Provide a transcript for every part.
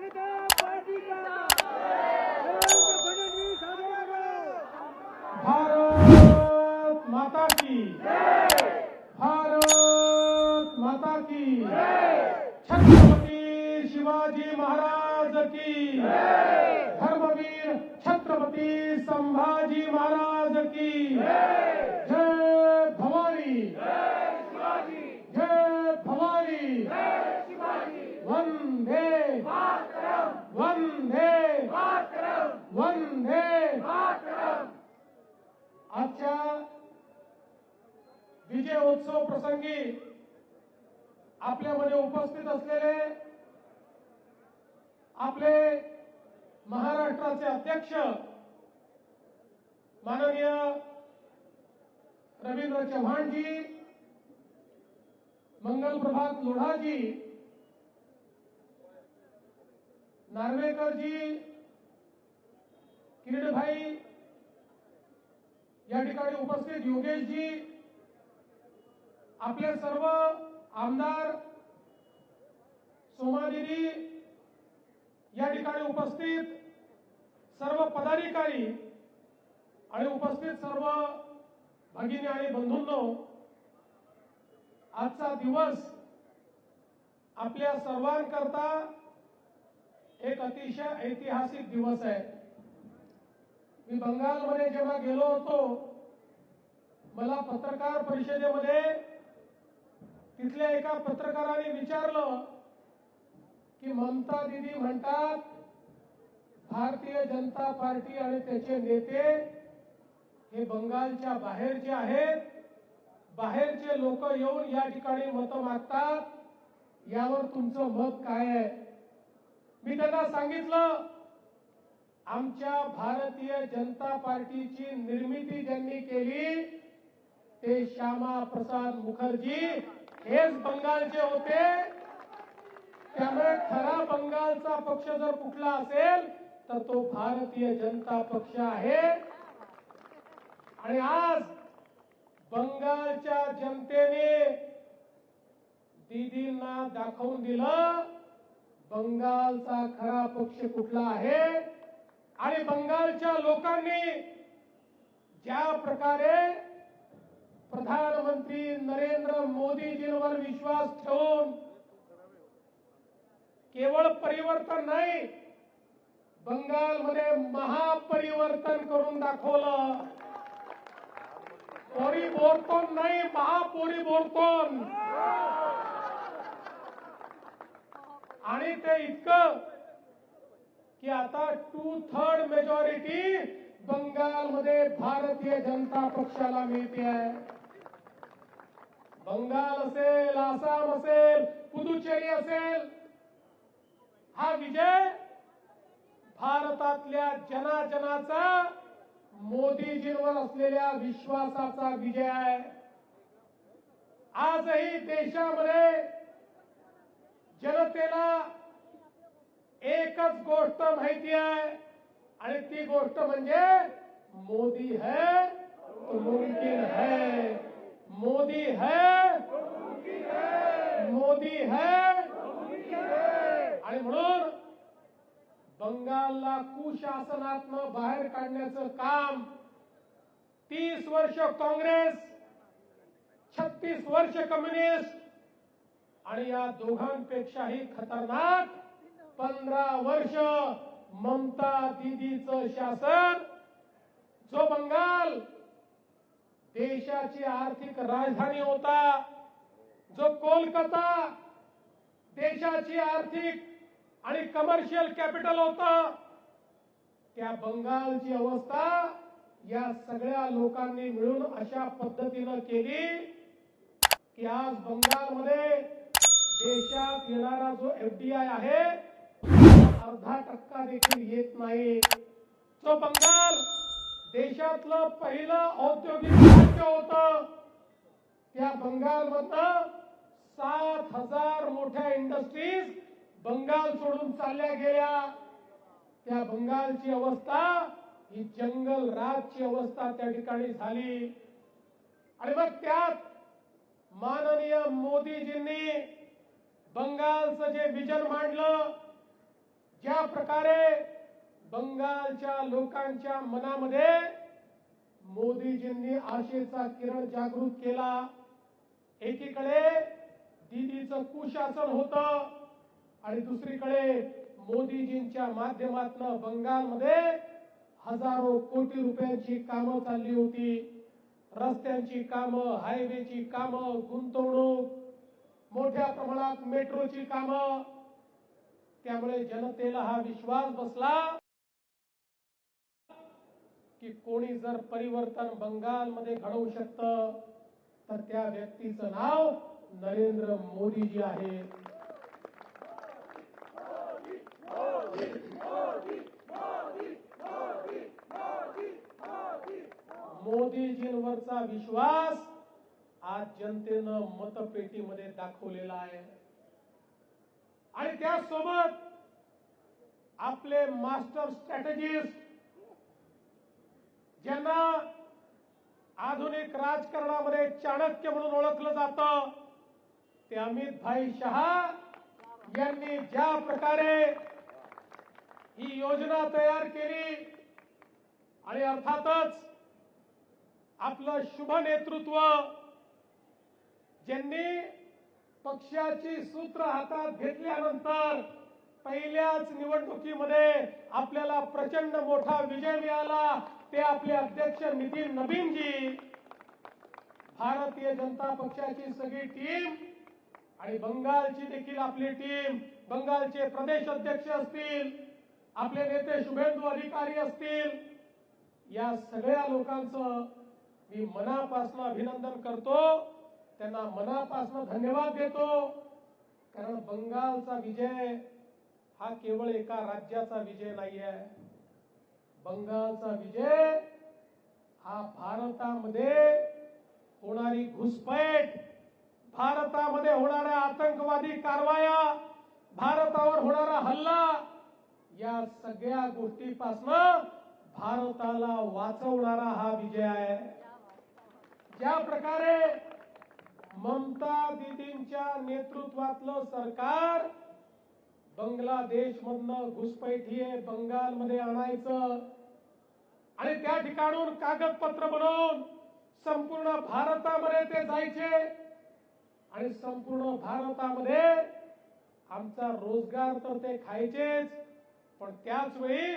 जनता party का फडणवीस भारत माता की भारत माता की छत्रपती शिवाजी महाराज की धर्मवीर छत्रपती संभाजी महाराज की जय भवानी जय भवानी वंदे वंदे वंदे आजच्या विजय उत्सव प्रसंगी आपल्यामध्ये उपस्थित असलेले आपले महाराष्ट्राचे अध्यक्ष माननीय रवींद्र चव्हाणजी, मंगल प्रभात लोढाजी, नार्वेकरजी, किरीटभाई, या ठिकाणी उपस्थित योगेशजी, आपले सर्व आमदार, सोमादेवी, या ठिकाणी उपस्थित सर्व पदाधिकारी आणि उपस्थित सर्व भगिनी आणि बंधूंनो, आजचा दिवस आपल्या सर्वांकरता एक अतिशय ऐतिहासिक दिवस आहे। मी बंगालमध्ये जेव्हा गेलो होतो, मला पत्रकार परिषदेमध्ये तिथल्या एका पत्रकाराने विचारलं की ममता दीदी म्हणतात भारतीय जनता पार्टी आणि त्याचे नेते हे बंगालच्या बाहेरचे आहेत, बाहेरचे लोक येऊन या ठिकाणी मत मागतात, यावर तुमचं मत काय आहे? मी त्यांना सांगितलं, आमच्या भारतीय जनता पार्टीची निर्मिती ज्यांनी केली ते श्यामा प्रसाद मुखर्जी हेच बंगालचे होते। त्यामुळे खरा बंगालचा पक्ष जर कुठला असेल तर तो भारतीय जनता पक्ष आहे। आणि आज बंगालच्या जनतेने दीदींना दाखवून दिलं बंगालचा खरा पक्ष कुठला आहे। आणि बंगालच्या लोकांनी ज्या प्रकारे प्रधानमंत्री नरेंद्र मोदीजींवर विश्वास ठेवून केवळ परिवर्तन नाही, बंगालमध्ये महापरिवर्तन करून दाखवलं। परिवर्तन नाही, महापरिवर्तन। आणि ते इतकं की आता 2/3 मेजॉरिटी बंगालमध्ये भारतीय जनता पक्षाला मिळते आहे। बंगाल असेल, आसाम असेल, पुदुचेरी असेल, हा विजय भारतातल्या जनाजनाचा मोदीजींवर असलेल्या विश्वासाचा विजय आहे। आजही देशामध्ये जनतेला एकच गोष्ट माहिती आहे आणि ती गोष्ट म्हणजे मोदी है तो मुमकिन है, मोदी है मोदी है। आणि म्हणून बंगालला कुशासनातनं बाहेर काढण्याचं काम 30 वर्ष काँग्रेस, 36 वर्ष कम्युनिस्ट आणि या दोघांपेक्षाही खतरनाक 15 वर्ष ममता दीदीचं शासन, जो बंगाल देशाची आर्थिक राजधानी होता, जो कोलकाता देशाची आर्थिक आणि कमर्शियल कॅपिटल होता, त्या बंगालची अवस्था या सगळ्या लोकांनी मिळून अशा पद्धतीनं केली की आज बंगालमध्ये देशात येणारा जो एफडीआय आहे अर्धा टक्का देखील येत नाही। जो बंगाल देशातलं पहिलं औद्योगिक राज्य होतं, त्या बंगालमधनं 7,000 मोठ्या इंडस्ट्रीज बंगाल सोडून चालल्या गेल्या। त्या बंगालची अवस्था ही जंगल राजची अवस्था त्या ठिकाणी झाली। आणि मग त्यात माननीय मोदीजींनी बंगालचं जे विजन मांडलं, प्रकारे बंगालच्या लोकांच्या मनामध्ये मोदीजींनी आशेचा किरण जागृत केला। एकीकडे दीदीचं कुशासन होतं आणि दुसरीकडे मोदीजींच्या माध्यमातून बंगालमध्ये हजारो कोटी रुपयांची कामं चालली होती। रस्त्यांची कामं, हायवेची कामं, गुंतवणूक, मोठ्या प्रमाणात मेट्रोची कामं। त्यामुळे जनतेला हा विश्वास बसला की कोणी जर परिवर्तन बंगालमध्ये घडवू शकतं तर त्या व्यक्तीचं नाव नरेंद्र मोदीजी आहे। मोदीजींवरचा विश्वास आज जनतेनं मतपेटीमध्ये दाखवलेला आहे आणि त्यासोबत आपले मास्टर स्ट्रॅटेजिस्ट ज्यांना आधुनिक राजकारणामध्ये चाणक्य म्हणून ओळखलं जातं ते अमित भाई शहा यांनी ज्या प्रकारे ही योजना तयार केली आणि अर्थातच आपलं शुभ नेतृत्व ज्यांनी पक्षाची सूत्र हातात घेतल्यानंतर पहिल्याच निवडणुकीमध्ये आपल्याला प्रचंड मोठा विजय मिळाला ते आपले अध्यक्ष नितीन नबीनजी। भारतीय जनता पक्षाची सगळी टीम आणि बंगालची देखील आपली टीम, बंगालचे प्रदेश अध्यक्ष असतील, आपले नेते शुभेंदू अधिकारी असतील, या सगळ्या लोकांचं मी मनापासून अभिनंदन करतो, त्यांना मनापासून धन्यवाद देतो। कारण बंगालचा विजय हा केवळ एका राज्याचा विजय नाहीये। बंगालचा विजय हा भारतामध्ये होणारी घुसपैठ, भारतामध्ये होणाऱ्या आतंकवादी कारवाया, भारतावर होणारा हल्ला, या सगळ्या गोष्टीपासून भारताला वाचवणारा हा विजय आहे। ज्या प्रकारे ममता दीदींच्या नेतृत्वातलं सरकार बांगलादेशमधनं घुसपैठी बंगालमध्ये आणायचं आणि त्या ठिकाणून कागदपत्र बनवून संपूर्ण भारतामध्ये ते जायचे आणि संपूर्ण भारतामध्ये आमचा रोजगार तर ते खायचेच, पण त्याच वेळी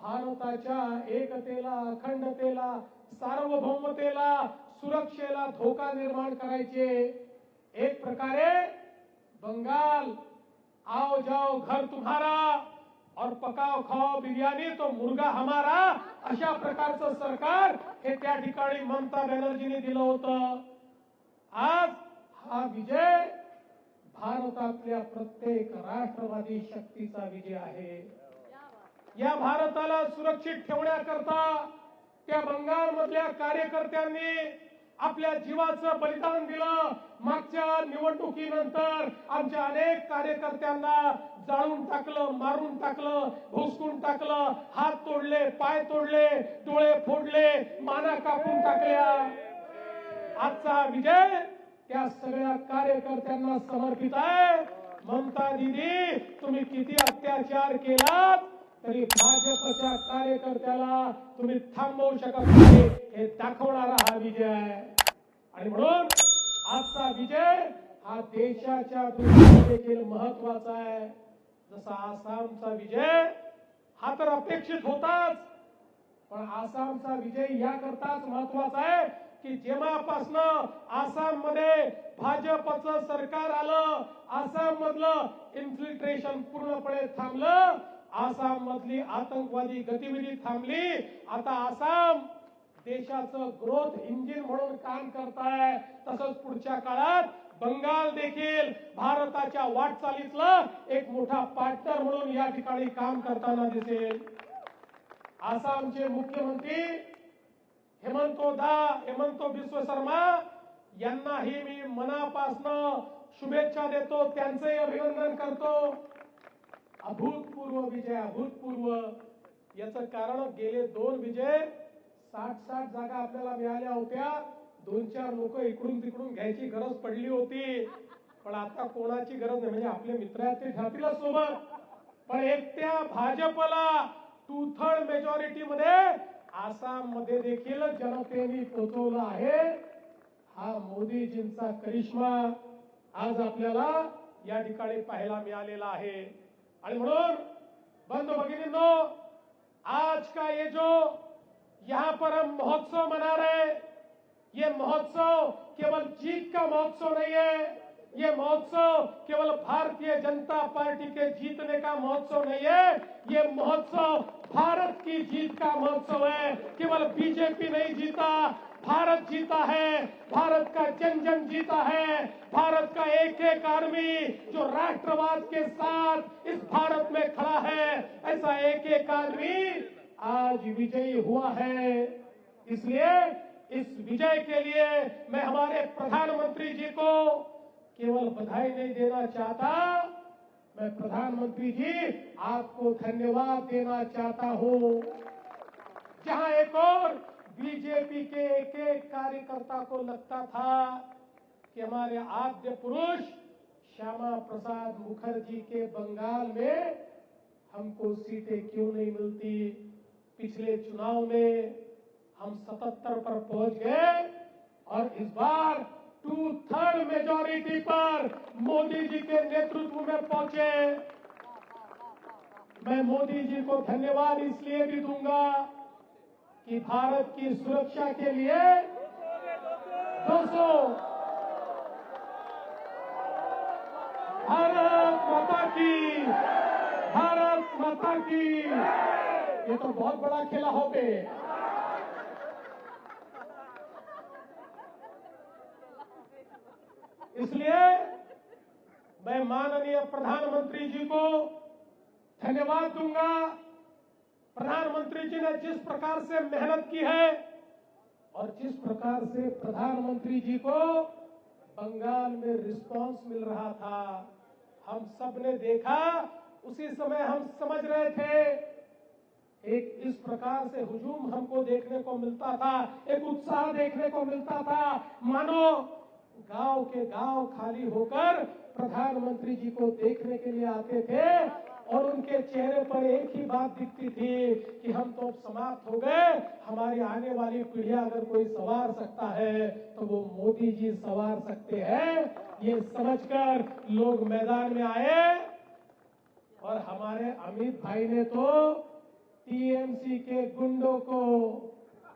भारताच्या एकतेला, अखंडतेला, सार्वभौमतेला, सुरक्षेला धोका निर्माण करायचे। एक प्रकारे बंगाल आओ जाओ घर तुम्हारा और पकाओ खाओ बिर्याणी तो मुर्गा हमारा अशा प्रकारचं सरकार हे त्या ठिकाणी ममता बॅनर्जीने दिलं होतं। आज हा विजय भारतातल्या प्रत्येक राष्ट्रवादी शक्तीचा विजय आहे। या भारताला सुरक्षित ठेवण्याकरता त्या बंगालमधल्या कार्यकर्त्यांनी आपल्या जीवाचं बलिदान दिलं। मागच्या निवडणुकीनंतर आमच्या अनेक कार्यकर्त्यांना जाळून टाकलं, मारून टाकलं, भुसकून टाकलं, हात तोडले, पाय तोडले, डोळे फोडले, माना कापून टाकल्या। आजचा विजय त्या सगळ्या कार्यकर्त्यांना समर्पित आहे। ममता दीदी, तुम्ही किती अत्याचार केलात तरी भाजपच्या कार्यकर्त्याला तुम्ही थांबवू शकत नाही, हे दाखवणारा हा विजय आहे। आणि म्हणून आजचा विजय हा देशाच्या दृष्टीने देखील महत्वाचा आहे। जसा आसामचा विजय हा तर अपेक्षित होताच, पण आसामचा विजय याकरताच महत्वाचा आहे की जेव्हापासनं आसाम मध्ये भाजपचं सरकार आलं, आसाम मधलं इन्फिल्ट्रेशन पूर्णपणे थांबलं, आसाम मधली आतंकवादी गतिविधी थांबली। आता आसाम देशाचं ग्रोथ इंजिन म्हणून काम करताय। तसंच पुढच्या काळात बंगाल देखील भारताच्या वाटचालीतला एक मोठा पार्टनर म्हणून या ठिकाणी काम करताना दिसेल। आसामचे मुख्यमंत्री हेमंत बिस्व शर्मा यांनाही मी मनापासून शुभेच्छा देतो, त्यांचंही अभिनंदन करतो। अभूतपूर्व विजय, अभूतपूर्व। याचं कारण गेले 2 विजय 60 जागा आपल्याला मिळाल्या होत्या। 2-4 लोक इकडून तिकडून घ्यायची गरज पडली होती, पण आता कोणाची गरज नाही, म्हणजे आपले मित्र आहेत ते ठरतीलच सोबत। पण एकट्या भाजपला 2/3 मेजॉरिटीमध्ये आसाममध्ये देखील जनतेने पोचवलं आहे. हा मोदीजींचा करिश्मा आज आपल्याला या ठिकाणी पाहायला मिळालेला आहे. आणि म्हणून बंधु भगिनींनो, आज का ये जो यहाँ पर हम महोत्सव मना रहे, ये महोत्सव केवल जीत का महोत्सव नहीं है, ये महोत्सव केवल भारतीय जनता पार्टी के जीतने का महोत्सव नहीं है, ये महोत्सव भारत की जीत का महोत्सव है. केवल बीजेपी नहीं जीता, भारत जीता है, भारत का जन जन जीता है, भारत का एक एक आदमी जो राष्ट्रवाद के साथ इस भारत में खड़ा है, ऐसा एक एक आदमी आज विजयी हुआ है. इसलिए इस विजय के लिए मैं हमारे प्रधानमंत्री जी को केवल बधाई नहीं देना चाहता, मैं प्रधानमंत्री जी आपको धन्यवाद देना चाहता हूं. जहां एक और बीजेपी के एक एक कार्यकर्ता को लगता था कि हमारे आद्य पुरुष श्यामा प्रसाद मुखर्जी के बंगाल में हमको सीटें क्यों नहीं मिलती, पिछले चुनाव में हम 77 पर पहुंच गए और इस बार 2/3 मेजॉरिटी पर मोदी जी के नेतृत्व में पहुंचे. मैं मोदी जी को धन्यवाद इसलिए भी दूंगा कि भारत की सुरक्षा के लिए 200 भारत माता की, भारत माता की, ये तो बहुत बड़ा खेला हो गए. इसलिए मैं माननीय प्रधानमंत्री जी को धन्यवाद दूंगा. प्रधानमंत्री जी ने जिस प्रकार से मेहनत की है और जिस प्रकार से प्रधानमंत्री जी को बंगाल में रिस्पांस मिल रहा था, हम सब ने देखा. उसी समय हम समझ रहे थे, एक इस प्रकार से हुजूम हमको देखने को मिलता था, एक उत्साह देखने को मिलता था, मानो गांव के गांव खाली होकर प्रधानमंत्री जी को देखने के लिए आते थे और उनके चेहरे पर एक ही बात दिखती थी कि हम तो अब समाप्त हो गए, हमारी आने वाली पीढ़ियां अगर कोई संवार सकता है तो वो मोदी जी संवार सकते हैं. ये समझकर लोग मैदान में आए और हमारे अमित भाई ने तो टीएमसी के गुंडों को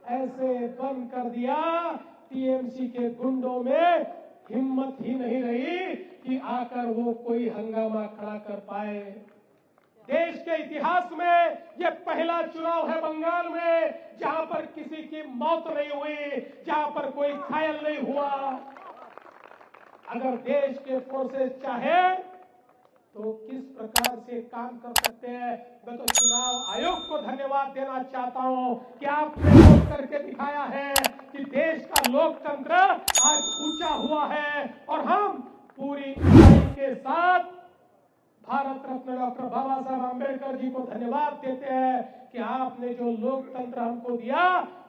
ऐसे बंद कर दिया, टीएमसी के गुंडों में हिम्मत ही नहीं रही कि आकर वो कोई हंगामा खड़ा कर पाए. देश के इतिहास में ये पहला चुनाव है बंगाल में जहां पर किसी की मौत नहीं हुई, जहां पर कोई घायल नहीं हुआ. अगर देश के फोर्सेस चाहे तो किस प्रकार से काम कर सकते हैं. मैं तो चुनाव आयोग को धन्यवाद देना चाहता हूं कि आपने वो करके दिखाया है कि देश का लोकतंत्र आज ऊंचा हुआ है और हम पूरी ईमानदारी के साथ भारत रत्न डॉक्टर बाबा साहब आंबेडकर जी को धन्यवाद देते हैं कि आपने जो लोकतंत्र हमको दिया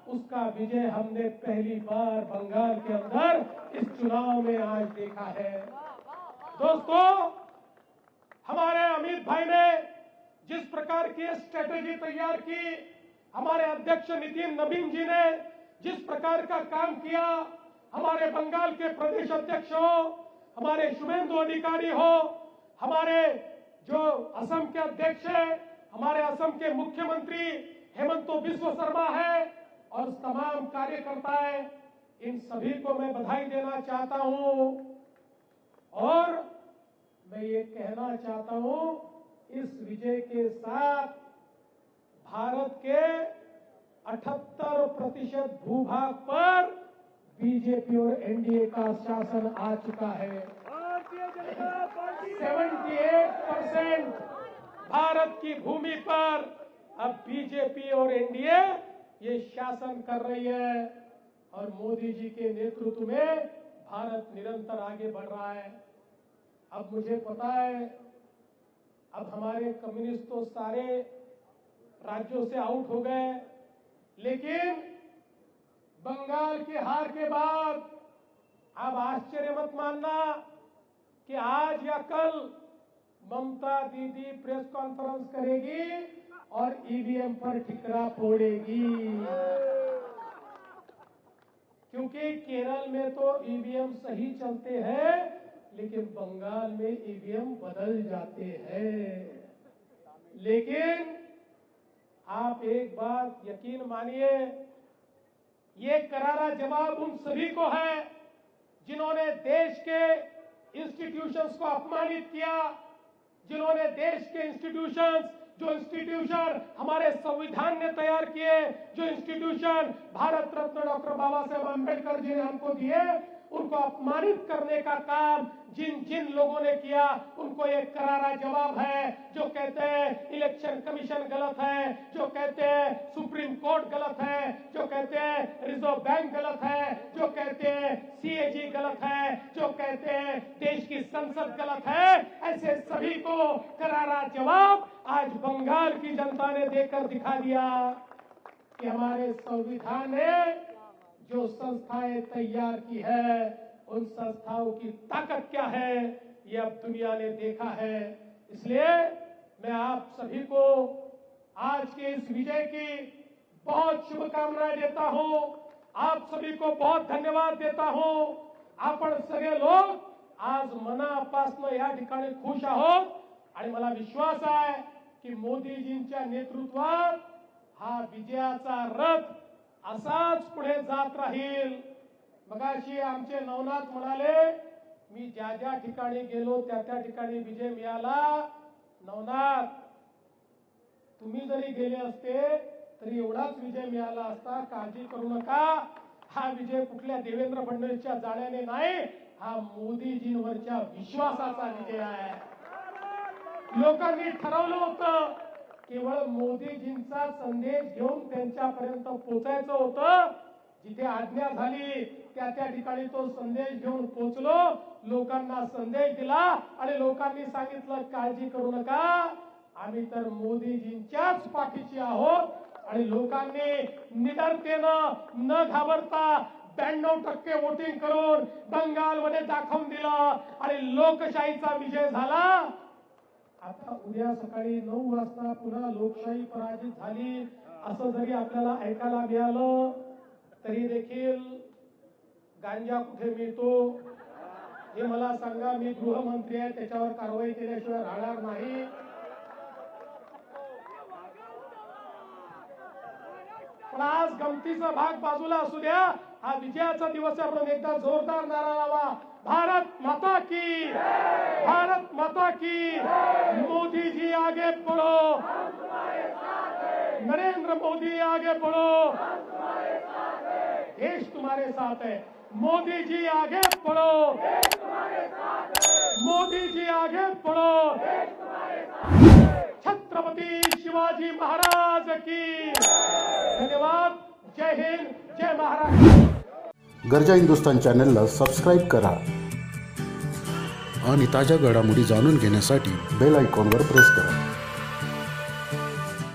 उसका विजय हमने पहली बार बंगाल के अंदर इस चुनाव में आज देखा है. दोस्तों, हमारे अमित भाई ने जिस प्रकार की स्ट्रेटेजी तैयार की, हमारे अध्यक्ष नितिन नवीन जी ने जिस प्रकार का काम किया, हमारे बंगाल के प्रदेश अध्यक्ष हो, हमारे शुभेंदु अधिकारी हो, हमारे जो असम के अध्यक्ष है, हमारे असम के मुख्यमंत्री हेमंत बिस्व शर्मा है और तमाम कार्यकर्ता है, इन सभी को मैं बधाई देना चाहता हूं. और मैं ये कहना चाहता हूं, इस विजय के साथ भारत के 78% भूभाग पर बीजेपी और एनडीए का शासन आ चुका है. 78% भारत की भूमि पर अब बीजेपी और एनडीए ये शासन कर रही है और मोदी जी के नेतृत्व में भारत निरंतर आगे बढ़ रहा है. अब मुझे पता है, अब हमारे कम्युनिस्ट तो सारे राज्यों से आउट हो गए, लेकिन बंगाल के हार के बाद अब आश्चर्य मत मानना कि आज या कल ममता दीदी प्रेस कॉन्फ्रेंस करेगी और ईवीएम पर ठिकरा फोड़ेगी, क्योंकि केरल में तो ईवीएम सही चलते हैं लेकिन बंगाल में ईवीएम बदल जाते हैं। लेकिन आप एक बात यकीन मानिए, ये करारा जवाब उन सभी को है जिन्होंने देश के इंस्टीट्यूशंस को अपमानित किया, जिन्होंने देश के जो इंस्टीट्यूशन हमारे संविधान ने तैयार किए, जो इंस्टीट्यूशन भारत रत्न डॉक्टर बाबा साहेब अम्बेडकर जी ने हमको दिए, उनको अपमानित करने का काम जिन जिन लोगों ने किया उनको एक करारा जवाब है। जो कहते हैं इलेक्शन कमीशन गलत है, जो कहते हैं सुप्रीम कोर्ट गलत है, जो कहते हैं रिजर्व बैंक गलत है, जो कहते हैं सीएजी गलत है, जो कहते हैं देश की संसद गलत है, ऐसे सभी को करारा जवाब आज बंगाल की जनता ने देकर दिखा दिया कि हमारे संविधान ने जो संस्थाएं तैयार की है उन संस्थाओं की ताकत क्या है ये अब दुनिया ने देखा है। इसलिए मैं आप सभी को आज के इस विजय की बहुत शुभकामनाएं देता हूं, आप सभी को बहुत धन्यवाद देता हूं। आपण सगळे लोक आज मनापासून या ठिकाणी खुश आहोत आणि मला विश्वास आहे की मोदीजींच्या नेतृत्वात हा विजयाचा रथ असाच पुढे जात राहील। मगाशी आमचे नवनाथ म्हणाले मी ज्या ज्या ठिकाणी गेलो त्या त्या ठिकाणी विजय मिळाला। नवनाथ, तुम्ही जरी गेले असते तरी एवढाच विजय मिळाला असता, काळजी करू नका। हा विजय कुठल्या देवेंद्र फडणवीसच्या जाण्याने नाही, हा मोदीजींवरच्या विश्वासाचा विजय आहे। लोकांनी ठरवलं होतं केवळ मोदीजींचा संदेश घेऊन त्यांच्यापर्यंत पोहोचायचं होतं। जिथे आज्ञा झाली त्या त्या ठिकाणी तो संदेश घेऊन पोहोचलो, लोकांना संदेश दिला आणि लोकांनी सांगितलं काळजी करू नका, आम्ही तर मोदीजींच्याच पाठीशी आहोत। आणि लोकांनी निडरतेनं न घाबरता 92% वोटिंग करून बंगालमध्ये दाखवून दिलं आणि लोकशाहीचा विजय झाला। आता उद्या सकाळी 9 वाजता पुन्हा लोकशाही पराजित झाली असं जरी आपल्याला ऐकायला मिळालं तरी देखील गांजा कुठे मिळतो हे मला सांगा। मी गृहमंत्री आहे, त्याच्यावर कारवाई केल्याशिवाय राहणार नाही। पण आज गमतीचा भाग बाजूला असू द्या, हा विजयाचा दिवस आहे। आपण एकदा जोरदार नारा लावा, भारत माता की, भारत माता की। मोदी जी आगे बढ़ो, नरेंद्र मोदी आगे बढ़ो, देश तुम्हारे साथ है। मोदी जी आगे बढ़ो, मोदी जी आगे बढ़ो। छत्रपति शिवाजी महाराज की धन्यवाद। जय हिंद, जय महाराष्ट्र। गर्जा हिंदुस्तान चॅनलला सबस्क्राईब करा आणि ताज्या घडामोडी जाणून घेण्यासाठी बेल आयकॉनवर प्रेस करा।